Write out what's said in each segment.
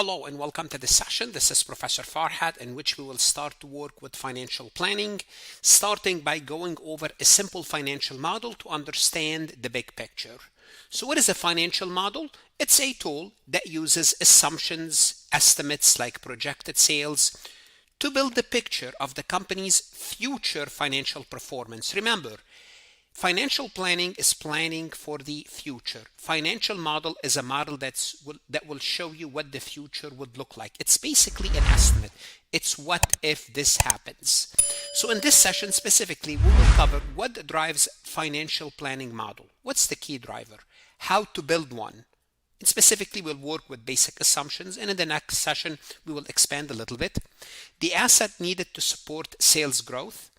Hello and welcome to this session. This is Professor Farhat, in which we will start to work with financial planning, starting by going over a simple financial model to understand the big picture. So what is a financial model? It's a tool that uses assumptions, estimates like projected sales, to build the picture of the company's future financial performance. Remember, financial planning is planning for the future. Financial model is a model that will show you what the future would look like. It's basically an estimate. It's what if this happens. So in this session specifically, we will cover what drives financial planning model. What's the key driver? How to build one. And specifically, we'll work with basic assumptions, and in the next session, we will expand a little bit. The asset needed to support sales growth,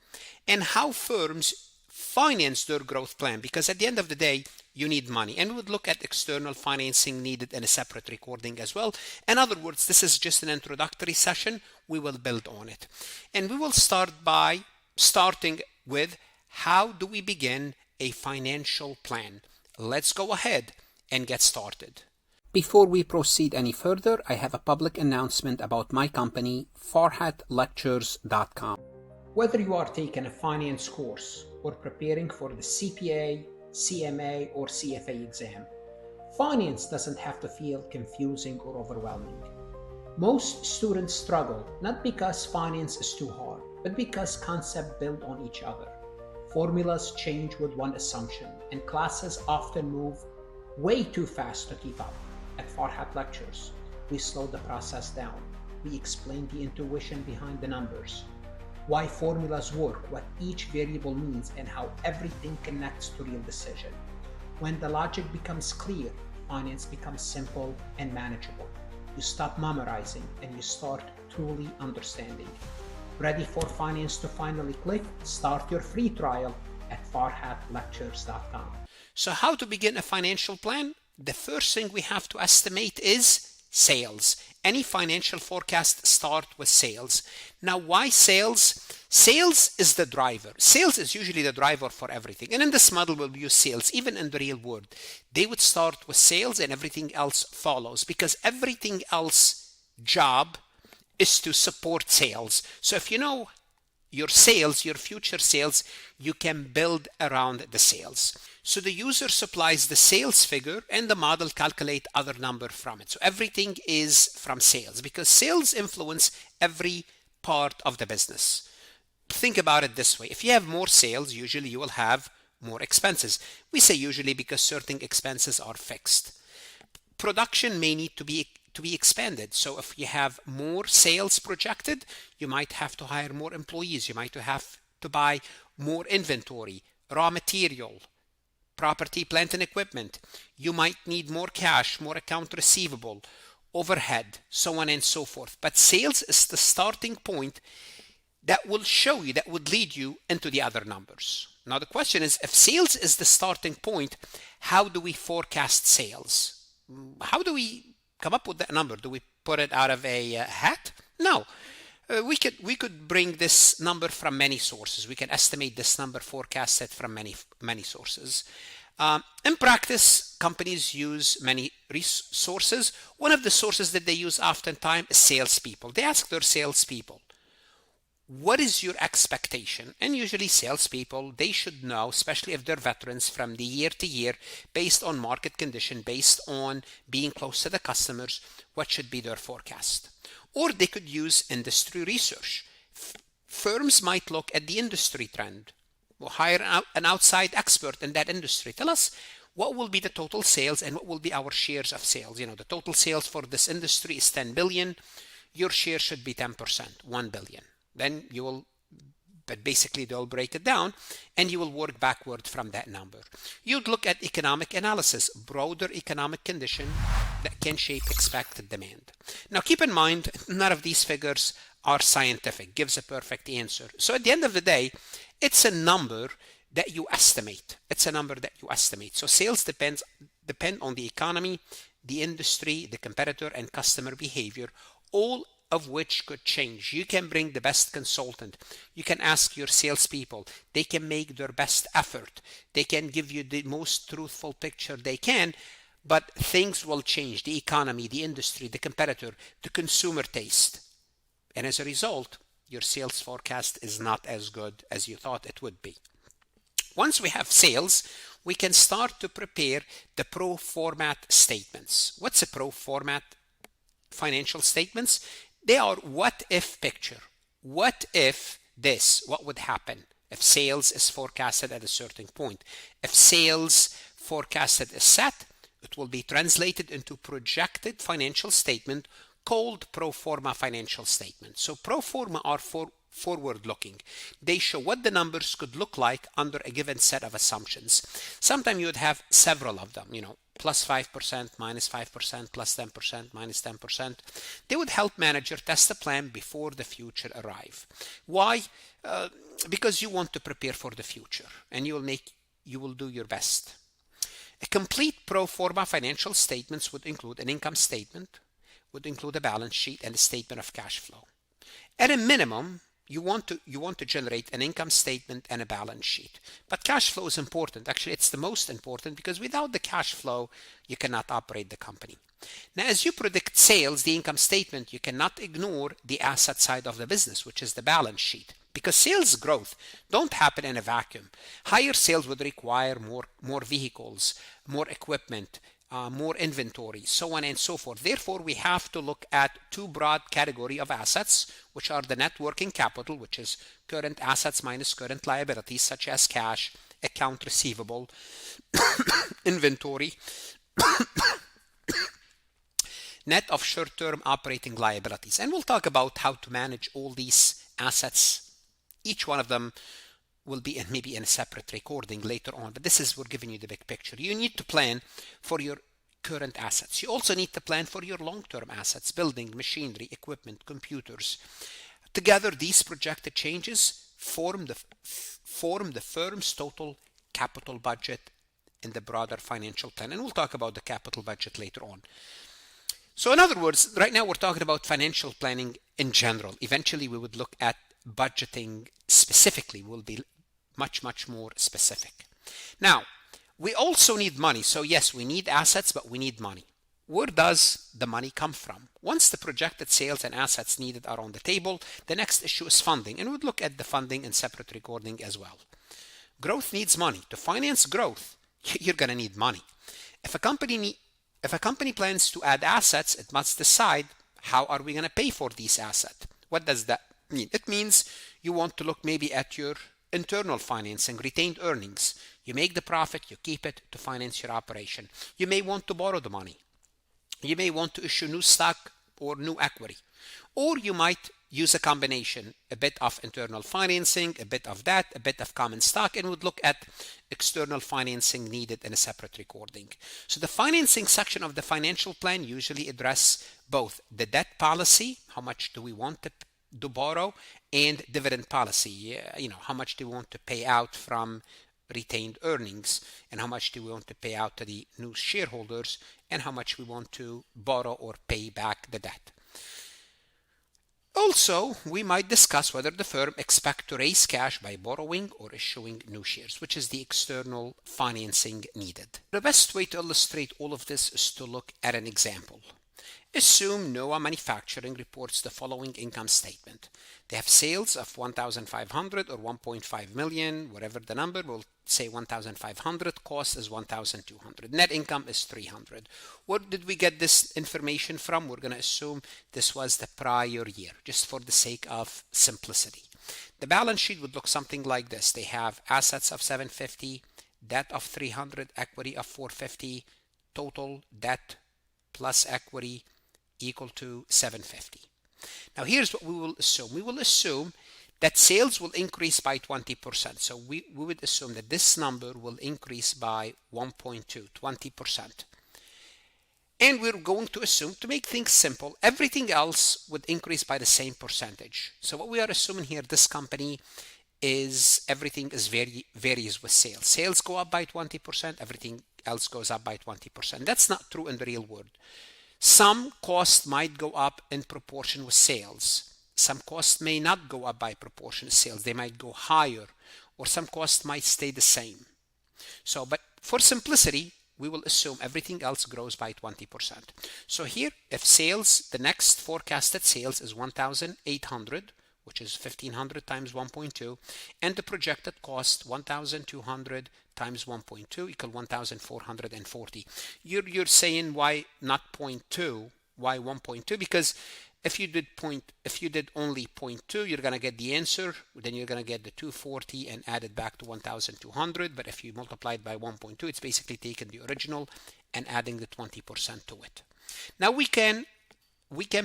and how firms finance their growth plan, because at the end of the day, you need money. And we would look at external financing needed in a separate recording as well. In other words, this is just an introductory session. We will build on it. And we will start by starting with how do we begin a financial plan? Let's go ahead and get started. Before we proceed any further, I have a public announcement about my company, FarhatLectures.com. Whether you are taking a finance course or preparing for the CPA, CMA, or CFA exam, finance doesn't have to feel confusing or overwhelming. Most students struggle not because finance is too hard, but because concepts build on each other. Formulas change with one assumption, and classes often move way too fast to keep up. At Farhat Lectures, we slow the process down. We explain the intuition behind the numbers, why formulas work, what each variable means, and how everything connects to real decision. When the logic becomes clear, finance becomes simple and manageable. You stop memorizing and you start truly understanding. Ready for finance to finally click? Start your free trial at farhatlectures.com. So how to begin a financial plan? The first thing we have to estimate is sales. Any financial forecast start with sales. Now, why sales? Sales is the driver. Sales is usually the driver for everything. And in this model, we'll use sales. Even in the real world, they would start with sales and everything else follows, because everything else job is to support sales. So if you know your sales, your future sales, you can build around the sales. So the user supplies the sales figure and the model calculate other number from it. So everything is from sales because sales influence every part of the business. Think about it this way. If you have more sales, usually you will have more expenses. We say usually because certain expenses are fixed. Production may need to be expanded. So if you have more sales projected, you might have to hire more employees. You might have to buy more inventory, raw material, property, plant, and equipment. You might need more cash, more account receivable, overhead, so on and so forth. But sales is the starting point that will show you, that would lead you into the other numbers. Now the question is, if sales is the starting point, how do we forecast sales? How do we come up with that number? Do we put it out of a hat? No. We could bring this number from many sources. We can estimate this number, forecast it from many sources. In practice, companies use many resources. One of the sources that they use oftentimes is salespeople. They ask their salespeople, what is your expectation? And usually salespeople, they should know, especially if they're veterans, from the year to year, based on market condition, based on being close to the customers, what should be their forecast. Or they could use industry research. Firms might look at the industry trend. We'll hire an outside expert in that industry. Tell us what will be the total sales and what will be our shares of sales. You know, the total sales for this industry is 10 billion. Your share should be 10%, 1 billion. Then you will, but basically they'll break it down and you will work backward from that number. You'd look at economic analysis, broader economic condition that can shape expected demand. Now keep in mind, none of these figures are scientific, gives a perfect answer. So at the end of the day, it's a number that you estimate. It's a number that you estimate. So sales depend on the economy, the industry, the competitor, and customer behavior, all of which could change. You can bring the best consultant. You can ask your salespeople. They can make their best effort. They can give you the most truthful picture they can. but things will change: the economy, the industry, the competitor, the consumer taste. And as a result, your sales forecast is not as good as you thought it would be. Once we have sales, we can start to prepare the pro forma statements. What's a pro forma financial statements? They are what if picture. What if this? What would happen if sales is forecasted at a certain point? If sales forecasted is set, it will be translated into projected financial statement called pro forma financial statement. So pro forma are forward looking. They show what the numbers could look like under a given set of assumptions. Sometimes you would have several of them, plus 5%, minus 5%, plus 10%, minus 10%. They would help manager test a plan before the future arrive. Why? Because you want to prepare for the future, and you will do your best. A complete pro forma financial statements would include an income statement, would include a balance sheet, and a statement of cash flow. At a minimum, you want to generate an income statement and a balance sheet. But cash flow is important. Actually, it's the most important, because without the cash flow, you cannot operate the company. Now, as you predict sales, the income statement, you cannot ignore the asset side of the business, which is the balance sheet, because sales growth don't happen in a vacuum. Higher sales would require more vehicles, more equipment, more inventory, so on and so forth. Therefore, we have to look at two broad categories of assets, which are the net working capital, which is current assets minus current liabilities, such as cash, account receivable, inventory, net of short-term operating liabilities. And we'll talk about how to manage all these assets. Each one of them will be maybe in a separate recording later on, but we're giving you the big picture. You need to plan for your current assets. You also need to plan for your long-term assets: building, machinery, equipment, computers. Together, these projected changes form the firm's total capital budget in the broader financial plan, and we'll talk about the capital budget later on. So in other words, right now we're talking about financial planning in general. Eventually, we would look at budgeting specifically. Will be much more specific. Now, we also need money. So yes, we need assets, but we need money. Where does the money come from? Once the projected sales and assets needed are on the table, the next issue is funding, and we'll look at the funding in separate recording as well. Growth needs money. To finance growth, you're going to need money. If a company plans to add assets, it must decide, how are we going to pay for these assets? What does that mean? It means you want to look maybe at your internal financing, retained earnings. You make the profit, you keep it to finance your operation. You may want to borrow the money. You may want to issue new stock or new equity. Or you might use a combination, a bit of internal financing, a bit of debt, a bit of common stock, and would look at external financing needed in a separate recording. So the financing section of the financial plan usually address both the debt policy, how much do we want to borrow, and dividend policy, how much do we want to pay out from retained earnings, and how much do we want to pay out to the new shareholders, and how much we want to borrow or pay back the debt. Also, we might discuss whether the firm expects to raise cash by borrowing or issuing new shares, which is the external financing needed. The best way to illustrate all of this is to look at an example. Assume Noah Manufacturing reports the following income statement. They have sales of 1,500 or 1.5 million, whatever the number, we'll say 1,500, cost is 1,200, net income is 300. Where did we get this information from? We're going to assume this was the prior year, just for the sake of simplicity. The balance sheet would look something like this. They have assets of 750, debt of 300, equity of 450, total debt plus equity equal to 750. Now here's what we will assume. We will assume that sales will increase by 20%. So we would assume that this number will increase by 1.2, 20%. And we're going to assume, to make things simple, everything else would increase by the same percentage. So what we are assuming here, this company is everything is varies with sales. Sales go up by 20%, everything else goes up by 20%. That's not true in the real world. Some costs might go up in proportion with sales. Some costs may not go up by proportion with sales. They might go higher, or some costs might stay the same. So, but for simplicity, we will assume everything else grows by 20%. So here, if sales, the next forecasted sales is 1,800, which is 1,500 times 1.2, and the projected cost 1,200 times 1.2 equal 1,440. You're saying why not 0.2? Why 1.2? Because if you did only 0.2, you're going to get the answer. Then you're going to get the 240 and add it back to 1,200. But if you multiply it by 1.2, it's basically taking the original and adding the 20% to it. Now we can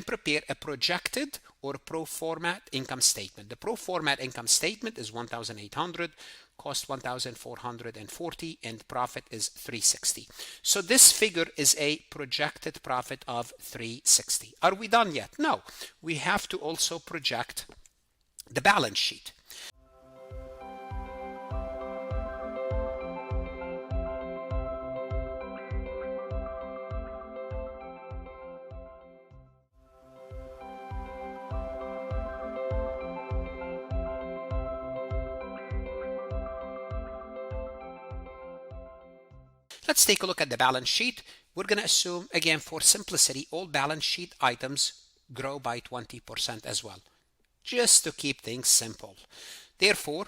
prepare a projected or pro forma income statement. The pro forma income statement is 1,800, cost 1,440, and profit is 360. So this figure is a projected profit of 360. Are we done yet? No. We have to also project the balance sheet. Let's take a look at the balance sheet. We're going to assume, again, for simplicity, all balance sheet items grow by 20% as well, just to keep things simple. Therefore,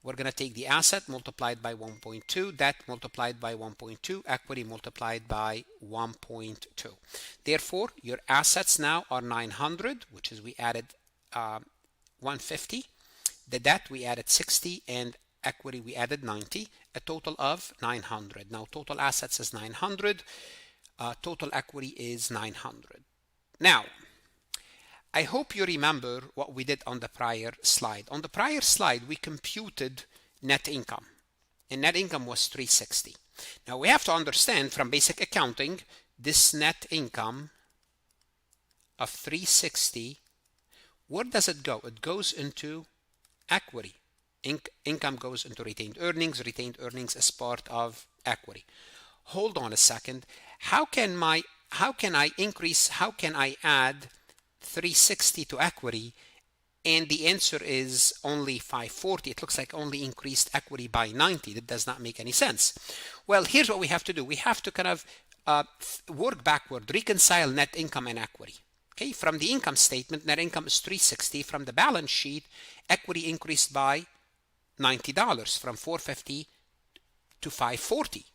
we're going to take the asset multiplied by 1.2, debt multiplied by 1.2, equity multiplied by 1.2. Therefore, your assets now are 900, which is we added 150. The debt we added 60, and equity we added 90, a total of 900. Now total assets is 900, total equity is 900. Now I hope you remember what we did on the prior slide. On the prior slide we computed net income, and net income was 360. Now we have to understand from basic accounting, this net income of 360, where does it go? It goes into equity. Income goes into retained earnings. Retained earnings is part of equity. Hold on a second. How can I add 360 to equity? And the answer is only 540. It looks like only increased equity by 90. That does not make any sense. Well, here's what we have to do. We have to kind of work backward, reconcile net income and equity. Okay, from the income statement, net income is 360. From the balance sheet, equity increased by $90 from 450 to 540.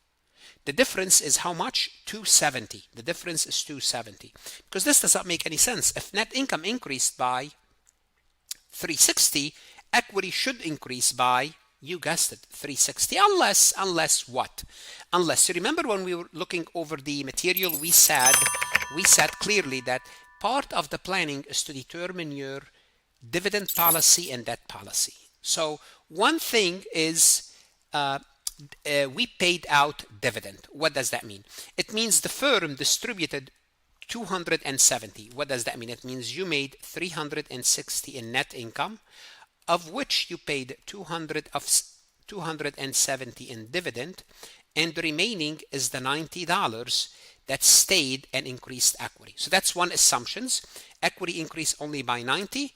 The difference is how much? 270. The difference is 270. Because this does not make any sense. If net income increased by 360, equity should increase by, you guessed it, 360. Unless what? Unless, you remember when we were looking over the material, we said clearly that part of the planning is to determine your dividend policy and debt policy. So one thing is we paid out dividend. What does that mean? It means the firm distributed 270. What does that mean? It means you made 360 in net income, of which you paid 270 in dividend, and the remaining is the $90 that stayed and increased equity. So that's one assumption. Equity increased only by 90.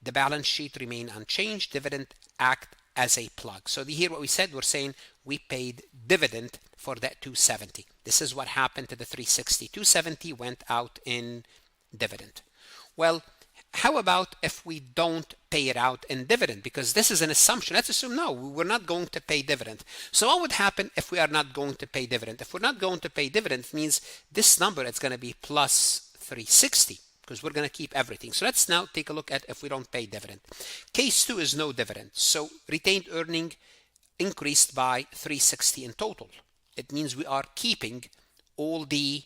The balance sheet remained unchanged. Dividend act as a plug. So here what we said, we're saying we paid dividend for that 270. This is what happened to the 360. 270 went out in dividend. Well, how about if we don't pay it out in dividend? Because this is an assumption. Let's assume no, we're not going to pay dividend. So what would happen if we are not going to pay dividend? If we're not going to pay dividend, it means this number is going to be plus 360. Because we're going to keep everything. So let's now take a look at if we don't pay dividend. Case 2 is no dividend. So retained earning increased by 360 in total. It means we are keeping all the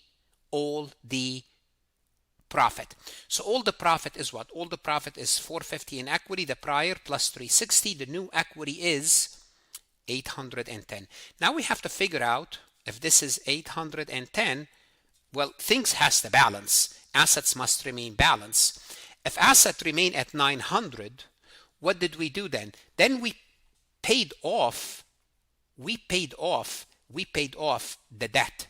profit. So all the profit is what? All the profit is 450 in equity, the prior plus 360. The new equity is 810. Now we have to figure out if this is 810, well, things has to balance. Assets must remain balanced. If assets remain at 900, what did we do then? Then we paid off the debt.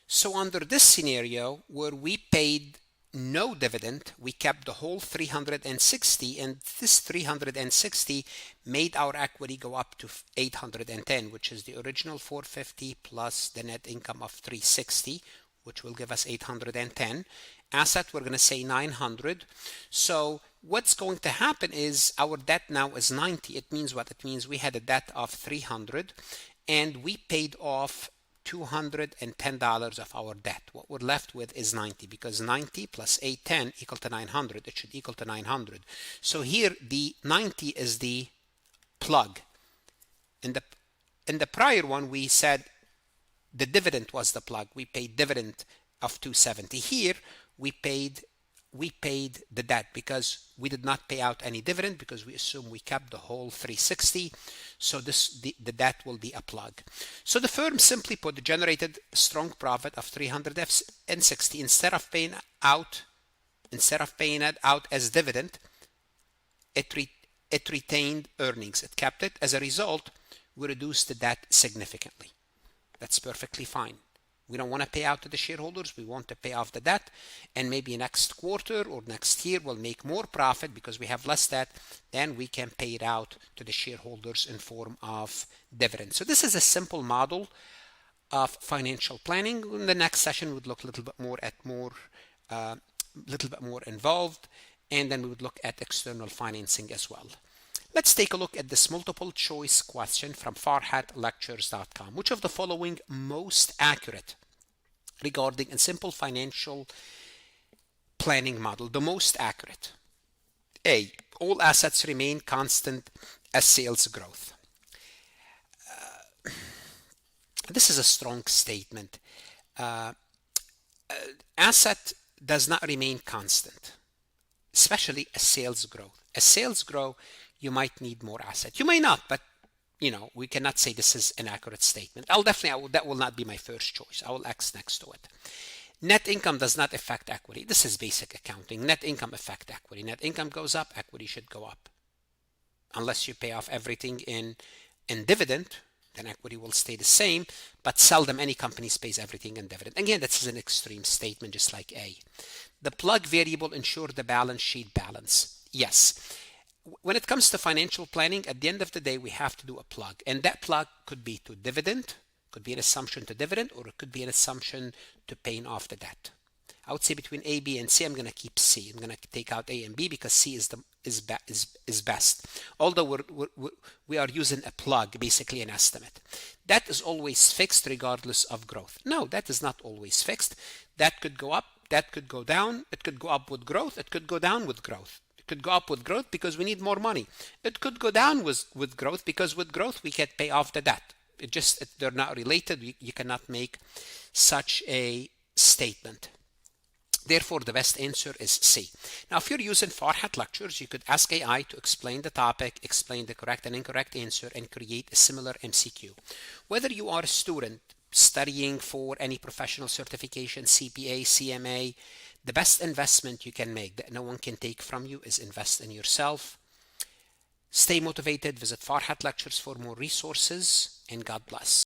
So under this scenario where we paid no dividend, we kept the whole 360, and this 360 made our equity go up to 810, which is the original 450 plus the net income of 360, which will give us 810. Asset, we're going to say 900. So what's going to happen is our debt now is 90. It means what? It means we had a debt of 300 and we paid off $210 of our debt. What we're left with is 90, because 90 plus 810 equal to 900. It should equal to 900. So here the 90 is the plug. In the prior one, we said the dividend was the plug. We paid dividend of 270. Here we paid the debt because we did not pay out any dividend, because we assume we kept the whole 360. So the debt will be a plug. So the firm simply put generated a strong profit of 360. Instead of paying it out as dividend, it retained earnings. It kept it. As a result, we reduced the debt significantly. That's perfectly fine. We don't want to pay out to the shareholders. We want to pay off the debt, and maybe next quarter or next year we'll make more profit because we have less debt. Then we can pay it out to the shareholders in form of dividends. So this is a simple model of financial planning. In the next session, we'd look a little bit more involved, and then we would look at external financing as well. Let's take a look at this multiple choice question from farhatlectures.com. Which of the following most accurate regarding a simple financial planning model? The most accurate. A, all assets remain constant as sales growth. This is a strong statement. Asset does not remain constant, especially as sales growth. As sales grow, you might need more asset. You may not, but we cannot say this is an accurate statement. That will not be my first choice. I will X next to it. Net income does not affect equity. This is basic accounting. Net income affect equity. Net income goes up, equity should go up. Unless you pay off everything in dividend, then equity will stay the same, but seldom any company pays everything in dividend. Again, this is an extreme statement, just like A. The plug variable ensure the balance sheet balance. Yes. When it comes to financial planning, at the end of the day, we have to do a plug. And that plug could be to dividend, could be an assumption to dividend, or it could be an assumption to paying off the debt. I would say between A, B, and C, I'm going to keep C. I'm going to take out A and B because C is best. Although we are using a plug, basically an estimate. That is always fixed regardless of growth. No, that is not always fixed. That could go up, that could go down. It could go up with growth, it could go down with growth. It could go up with growth because we need more money. It could go down with growth because with growth we can pay off the debt. They're not related. You cannot make such a statement. Therefore, the best answer is C. Now, if you're using Farhat Lectures, you could ask AI to explain the topic, explain the correct and incorrect answer, and create a similar MCQ. Whether you are a student studying for any professional certification, CPA, CMA, the best investment you can make that no one can take from you is invest in yourself. Stay motivated. Visit Farhat Lectures for more resources, and God bless.